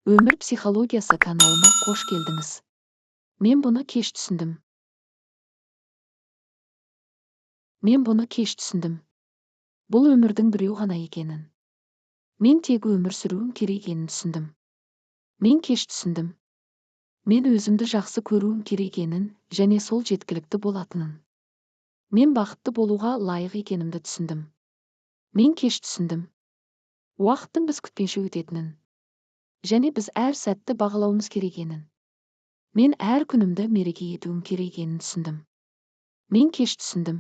Өмір психологиясы каналыма қош келдіңіз. Мен бұны кеш түсіндім. Бұл өмірдің біреу ғана екенін. Мен тек өмір сүруім керек екенін түсіндім. Мен кеш түсіндім. Мен өзімді жақсы көруім керек екенін және сол жеткілікті болатынын. Мен бақытты болуға лайық екенімді түсіндім. Мен кеш түсіндім. Уақыттың біз күтпейінше өтетінін. Және біз әр сәтті бағалауымыз керек екенін. Мен әр күнімді мереке етуім керек екенін түсіндім. Мен кеш түсіндім.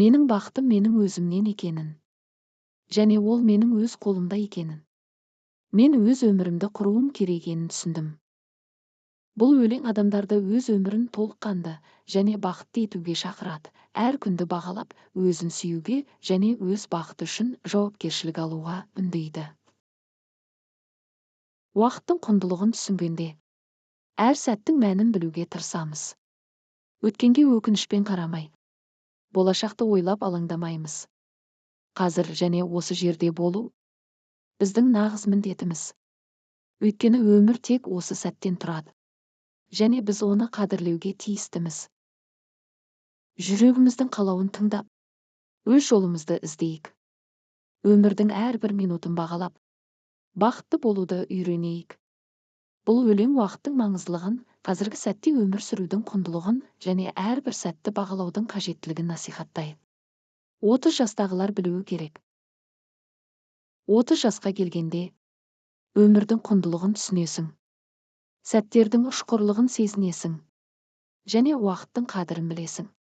Менің бақытым менің өзімнен екенін. Және ол менің өз қолымда екенін. Мен өз өмірімді құруым керек екенін түсіндім. Бұл өлең адамдарды өз өмірін толыққанды және бақытты етуге шақырады. Әр күнді бағалап, өзін сүюге және өз бақыты үшін жауапкершілік алуға үндейді. Уақыттың құндылығын түсінгенде, әр сәттің мәнін білуге тырысамыз. Өткенге өкінішпен қарамай, болашақты ойлап алаңдамаймыз. Қазір және осы жерде болу біздің нағыз міндетіміз. Өйткені өмір тек осы сәттен тұрады. Және біз оны қадірлеуге тиістіміз. Жүрегіміздің қалауын тыңдап, өз жолымызды іздейік. Өмірдің әрбір минутын бағалап, бақытты болуды үйренейік. Бұл өлең уақыттың маңыздылығын, қазіргі сәтте өмір сүрудің құндылығын және әрбір сәтті бағалаудың қажеттілігін насихаттайды. 30 жастағылар білуі керек. 30 жасқа келгенде, өмірдің құндылығын түсінесің. Сәттердің ұшқырлығын сезінесің. Және уақыттың қадірін білесің.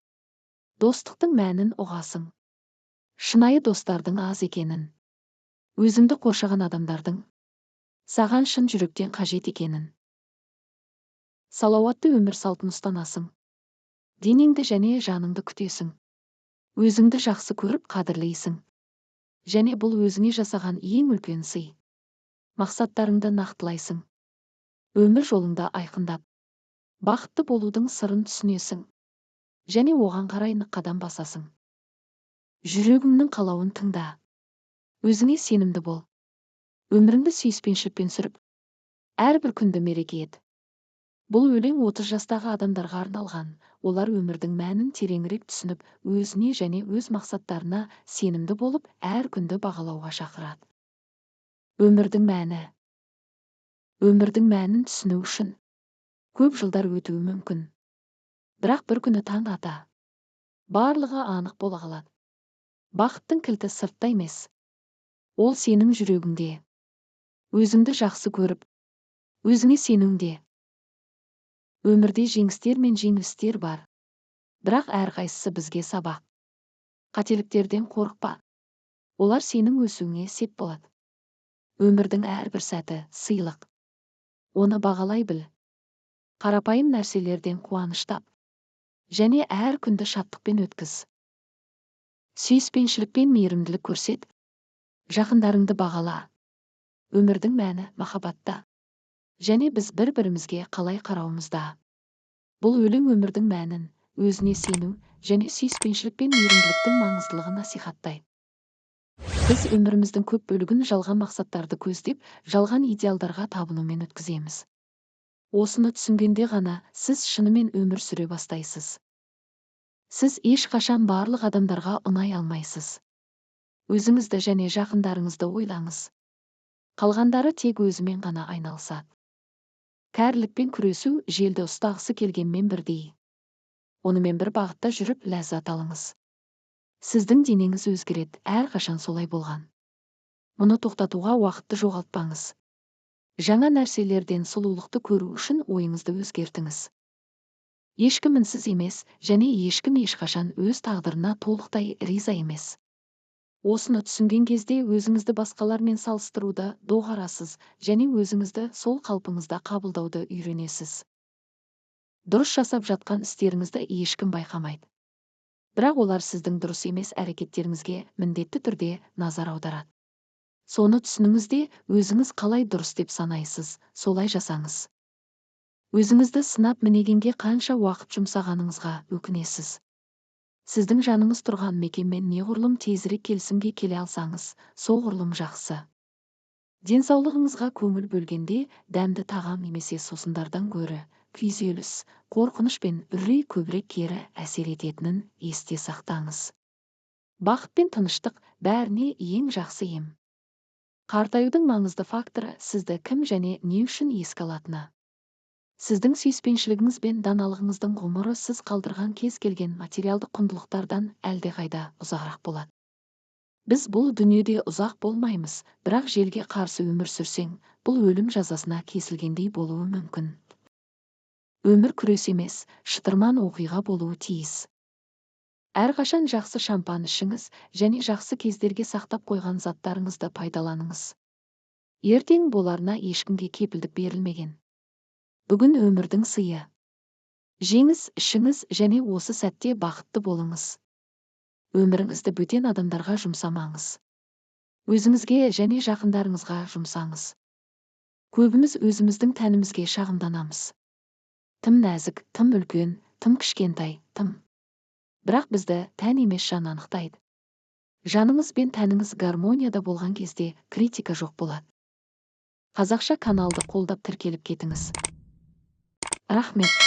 Достықтың мәнін ұғасың. Шынайы достардың аз екенін. Өзіңді қоршаған адамдардың саған шын жүректен қажет екенін. Салауатты өмір салтын ұстанасың. Денеңді және жаныңды күтесің. Өзіңді жақсы көріп қадірлейсің. Және бұл өзіңе жасаған ең үлкен сый. Мақсаттарыңды нақтылайсың. Өмір жолыңда айқындап, бақытты болудың сырын түсінесің. Және оған қарай нық қадам басасың. Жүрегіңнің қалауын тыңда. Өзіңе сенімді бол. Өміріңді сүйіспеншілікпен сүріп, әрбір күнді мереке ет. Бұл өлең 30 жастағы адамдарға арналған. Олар өмірдің мәнін тереңірек түсініп, өзіне және өз мақсаттарына сенімді болып, әр күнді бағалауға шақырады. Өмірдің мәні. Өмірдің мәнін түсіну үшін көп жылдар өтуі мүмкін. Бірақ бір күні таң ата, барлығы анық бола қалады. Бақыттың кілті сыртта емес. Ол сенің жүрегіңде. Өзіңді жақсы көріп, өзіңе сенуіңде. Өмірде жеңістер мен жеңілістер бар. Бірақ әрқайсысы бізге сабақ. Қателіктерден қорықпа. Олар сенің өсуіңе сеп болады. Өмірдің әрбір сәті сыйлық. Оны бағалай біл. Қарапайым нәрселерден қуаныштап. Және әр күнді шаттықпен өткіз. Сүйіспеншілік пен мейірімділік көрсет. Жақындарыңды бағала. Өмірдің мәні махаббатта. Және біз бір-бірімізге қалай қарауымызда. Бұл өлең өмірдің мәнін, өзіне сену және сүйіспеншілік пен мейірімділіктің маңыздылығын насихаттайды. Біз өміріміздің көп бөлігін жалған мақсаттарды көздеп, жалған идеалдарға табынумен өткіземіз. Осыны түсінгенде ғана сіз шынымен өмір сүре бастайсыз. Сіз ешқашан барлық адамдарға ұнай алмайсыз. Өзіңізді және жақындарыңызды ойлаңыз. Қалғандары тек өзімен ғана айналысады. Кәрілікпен күресу желді ұстағысы келгенмен бірдей. Онымен бір бағытта жүріп ләззат алыңыз. Сіздің денеңіз өзгереді, әрқашан солай болған. Мұны тоқтатуға уақытты жоғалтпаңыз. Жаңа нәрселерден сұлулықты көру үшін ойыңызды өзгертіңіз. Ешкім мінсіз емес, және ешкім ешқашан өз тағдырына толықтай риза емес. Осыны түсінген кезде өзіңізді басқалармен салыстыруды доғарасыз және өзіңізді сол қалпыңызда қабылдауды үйренесіз. Дұрыс жасап жатқан істеріңізді ешкім байқамайды. Бірақ олар сіздің дұрыс емес әрекеттеріңізге міндетті түрде назар аударады. Соны түсініңізде өзіңіз қалай дұрыс деп санайсыз, солай жасаңыз. Өзіңізді сынап мінегенге қанша уақыт жұмсағаныңызға өкінесіз. Сіздің жаныңыз тұрған мекенмен неғұрлым тезірек келісімге келе алсаңыз, соғұрлым жақсы. Денсаулығыңызға көңіл бөлгенде дәмді тағам немесе сусындардан гөрі күйзеліс, қорқыныш пен үрей көбірек кері әсер ететінін есте сақтаңыз. Бақыт пен тыныштық бәріне ең жақсы ем. Қартаюдың маңызды факторы сізді кім және не үшін еске алатыны. Сіздің сүйіспеншілігіңіз бен даналығыңыздың ғұмыры сіз қалдырған кез келген материалдық құндылықтардан әлдеқайда ұзағырақ болады. Біз бұл дүниеде ұзақ болмаймыз, бірақ желге қарсы өмір сүрсең, бұл өлім жазасына кесілгендей болуы мүмкін. Өмір күрес емес, шытырман оқиға болуы тиіс. Әрқашан жақсы шампан ішіңіз және жақсы кездерге сақтап қойған заттарыңызды пайдаланыңыз. Ертең боларына ешкімге кепілдік берілмеген. Бүгін өмірдің сыйы. Жеңіз, ішіңіз және осы сәтте бақытты болыңыз. Өміріңізді бөтен адамдарға жұмсамаңыз. Өзіңізге және жақындарыңызға жұмсаңыз. Көбіміз өзіміздің тәнімізге шағымданамыз. Тым нәзік, тым үлкен, тым кішкентай, тым. Бірақ бізді тән емес жан анықтайды. Жаныңыз бен тәніңіз гармонияда болған кезде критика жоқ болады. Қазақша каналды қолдап тіркеліп кетіңіз. Рахмет.